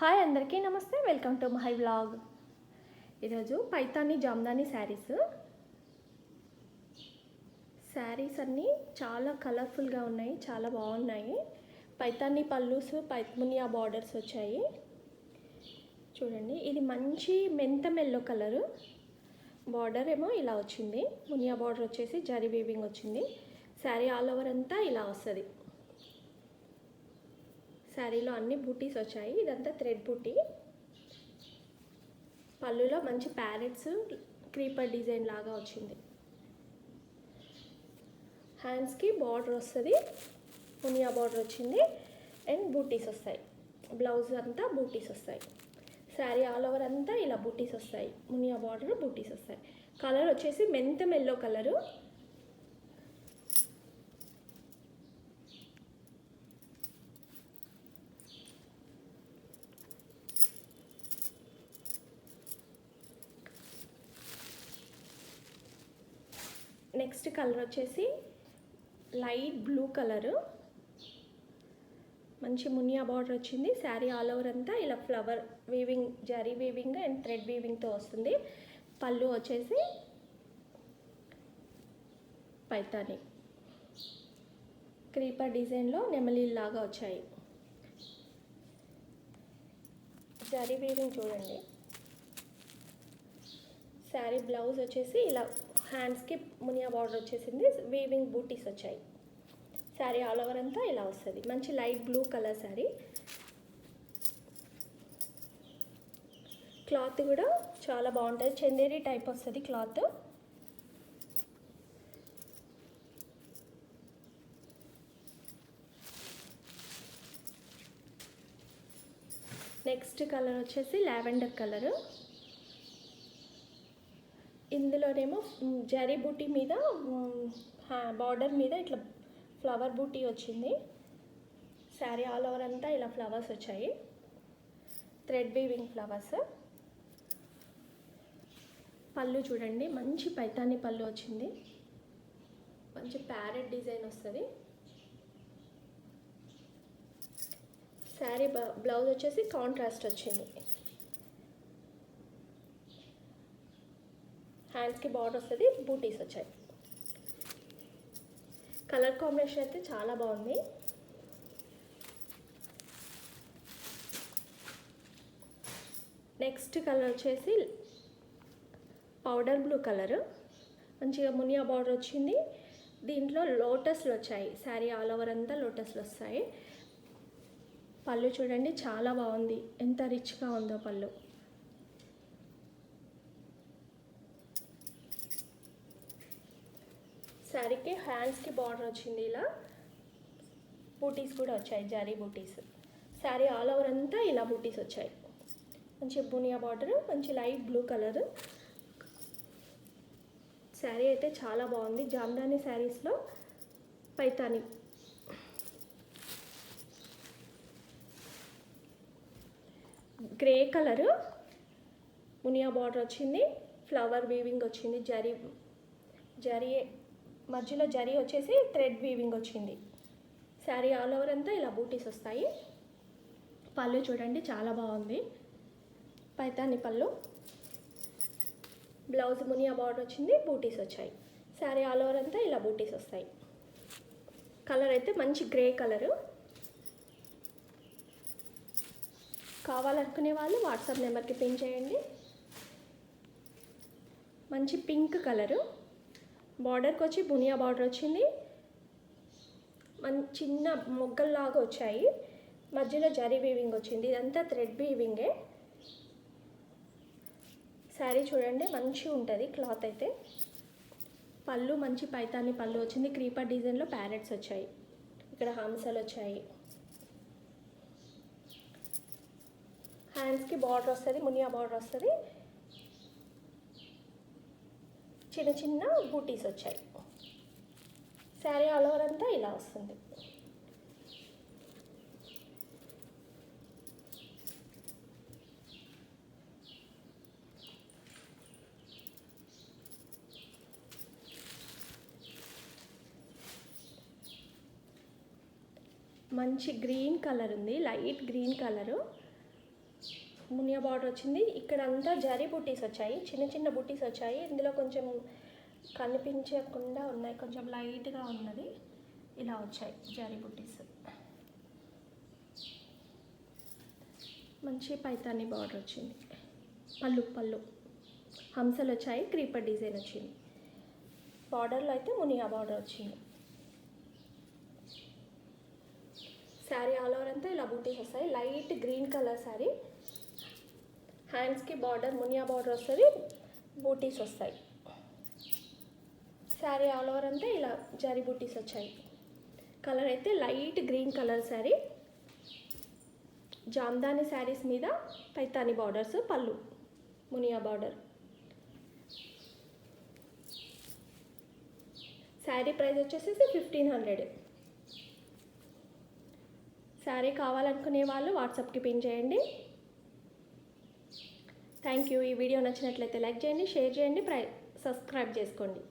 Hi అందరికీ నమస్తే, welcome to my vlog. ఈరోజు పైతాని జామ్దాని శారీస్ అన్నీ చాలా కలర్ఫుల్గా ఉన్నాయి, చాలా బాగున్నాయి. పైతాని పల్లూస్, మునియా బార్డర్స్ వచ్చాయి. చూడండి, ఇది మంచి మెంతం ఎల్లో కలరు. బార్డర్ ఏమో ఇలా వచ్చింది, మునియా బార్డర్ వచ్చేసి జరీ వీవింగ్ వచ్చింది. శారీ ఆల్ ఓవర్ అంతా ఇలా వస్తుంది. శారీలో అన్ని బూటీస్ వచ్చాయి. ఇదంతా థ్రెడ్ బూటీ. పళ్ళులో మంచి ప్యారెట్స్, క్రీపర్ డిజైన్ లాగా వచ్చింది. హ్యాండ్స్కి బార్డర్ వస్తుంది, మునియా బార్డర్ వచ్చింది అండ్ బూటీస్ వస్తాయి. బ్లౌజ్ అంతా బూటీస్ వస్తాయి. శారీ ఆల్ ఓవర్ అంతా ఇలా బూటీస్ వస్తాయి. మునియా బార్డర్, బూటీస్ వస్తాయి. కలర్ వచ్చేసి మెంతం ఎల్లో కలరు. నెక్స్ట్ కలర్ వచ్చేసి లైట్ బ్లూ కలరు. మంచి మునియా బార్డర్ వచ్చింది. శారీ ఆల్ ఓవర్ అంతా ఇలా flower weaving, zari weaving and thread వీవింగ్తో వస్తుంది. పళ్ళు వచ్చేసి పైతాని క్రీపర్ డిజైన్లో నెమలీలాగా వచ్చాయి. జరీ వీవింగ్ చూడండి. శారీ బ్లౌజ్ వచ్చేసి ఇలా హ్యాండ్స్కి మునియా బార్డర్ వచ్చేసింది, వీవింగ్ బూటీస్ వచ్చాయి. శారీ ఆల్ ఓవర్ అంతా ఇలా వస్తుంది. మంచి light blue colour sari. Cloth కూడా చాలా బాగుంటుంది, చందేరి టైప్ వస్తుంది క్లాత్. నెక్స్ట్ కలర్ వచ్చేసి లావెండర్ కలరు. ఇందులోనేమో జరీ బూటీ మీద, బార్డర్ మీద ఇట్లా ఫ్లవర్ బూటీ వచ్చింది. శారీ ఆల్ ఓవర్ అంతా ఇలా ఫ్లవర్స్ వచ్చాయి, థ్రెడ్ వీవింగ్ ఫ్లవర్స్. పళ్ళు చూడండి, మంచి పైతాని పళ్ళు వచ్చింది. మంచి ప్యారెట్ డిజైన్ వస్తుంది. శారీ బ్లౌజ్ వచ్చేసి కాంట్రాస్ట్ వచ్చింది. హ్యాండ్స్కి బార్డర్ వస్తుంది, బూటీస్ వచ్చాయి. కలర్ కాంబినేషన్ అయితే చాలా బాగుంది. నెక్స్ట్ కలర్ వచ్చేసి పౌడర్ బ్లూ కలరు. మంచిగా మునియా బార్డర్ వచ్చింది. దీంట్లో లోటస్లు వచ్చాయి. శారీ ఆల్ ఓవర్ అంతా లోటస్లు వస్తాయి. పళ్ళు చూడండి, చాలా బాగుంది. ఎంత రిచ్గా ఉందో పళ్ళు. శారీకి హ్యాండ్స్కి బార్డర్ వచ్చింది, ఇలా బూటీస్ కూడా వచ్చాయి, జరీ బూటీస్. శారీ ఆల్ ఓవర్ అంతా ఇలా బూటీస్ వచ్చాయి. మంచి బునియా బార్డర్, మంచి లైట్ బ్లూ కలర్. శారీ అయితే చాలా బాగుంది. జామ్దాని శారీస్లో Paithani. Grey colour, Muniya border వచ్చింది, ఫ్లవర్ వీవింగ్ వచ్చింది, జరీ మధ్యలో జరీ వచ్చేసి థ్రెడ్ వీవింగ్ వచ్చింది. శారీ ఆల్ ఓవర్ అంతా ఇలా బూటీస్ వస్తాయి. పళ్ళు చూడండి, చాలా బాగుంది. పైతాని పళ్ళు. బ్లౌజ్ మునియా బార్డర్ వచ్చింది, బూటీస్ వచ్చాయి. శారీ ఆల్ ఓవర్ అంతా ఇలా బూటీస్ వస్తాయి. కలర్ అయితే మంచి గ్రే కలరు. కావాలనుకునే వాళ్ళు వాట్సాప్ నెంబర్కి పిన్ చేయండి. మంచి పింక్ కలరు. బార్డర్కి వచ్చి బునియా బార్డర్ వచ్చింది. చిన్న మొగ్గల్లాగా వచ్చాయి. మధ్యలో జరీ వీవింగ్ వచ్చింది. ఇదంతా థ్రెడ్ వీవింగే. శారీ చూడండి, మంచిగా ఉంటుంది క్లాత్ అయితే. పళ్ళు మంచి పైతాని పళ్ళు వచ్చింది. క్రీపర్ డిజైన్లో ప్యారెట్స్ వచ్చాయి. ఇక్కడ హంసలు వచ్చాయి. హ్యాండ్స్కి బార్డర్ వస్తుంది, మునియా బార్డర్ వస్తుంది. చిన్న చిన్న బూటీస్ వచ్చాయి. శారీ ఆల్ ఓవర్ అంతా ఇలా వస్తుంది. మంచి గ్రీన్ కలర్ ఉంది, light green colour. Muniya border వచ్చింది. ఇక్కడ అంతా జరీ బుట్టీస్ వచ్చాయి, చిన్న చిన్న బుట్టీస్ వచ్చాయి. ఇందులో కొంచెం కనిపించకుండా ఉన్నాయి, కొంచెం లైట్గా ఉన్నది. ఇలా వచ్చాయి జరీ బుట్టీస్. మంచి పైతాని బార్డర్ వచ్చింది. పళ్ళు హంసలు వచ్చాయి, క్రీపర్ డిజైన్ వచ్చింది. బార్డర్లో అయితే మునియా బార్డర్ వచ్చింది. శారీ ఆల్ ఓవర్ అంతా ఇలా బూటీస్ వస్తాయి. Light green colour sari. హ్యాండ్స్కి బార్డర్ మునియా బార్డర్ వస్తుంది, బూటీస్ వస్తాయి. శారీ ఆల్ ఓవర్ అంతా ఇలా జరీ బూటీస్ వచ్చాయి. కలర్ అయితే light green colour sari. Jamdani saris మీద పైతాని బార్డర్స్, పళ్ళు మునియా బార్డర్. శారీ ప్రైస్ వచ్చేసి 1500. శారీ కావాలనుకునే వాళ్ళు వాట్సాప్కి పిన్ చేయండి. Thank you. ఈ వీడియో నచ్చినట్లయితే లైక్ చేయండి, షేర్ చేయండి, సబ్స్క్రైబ్ చేసుకోండి.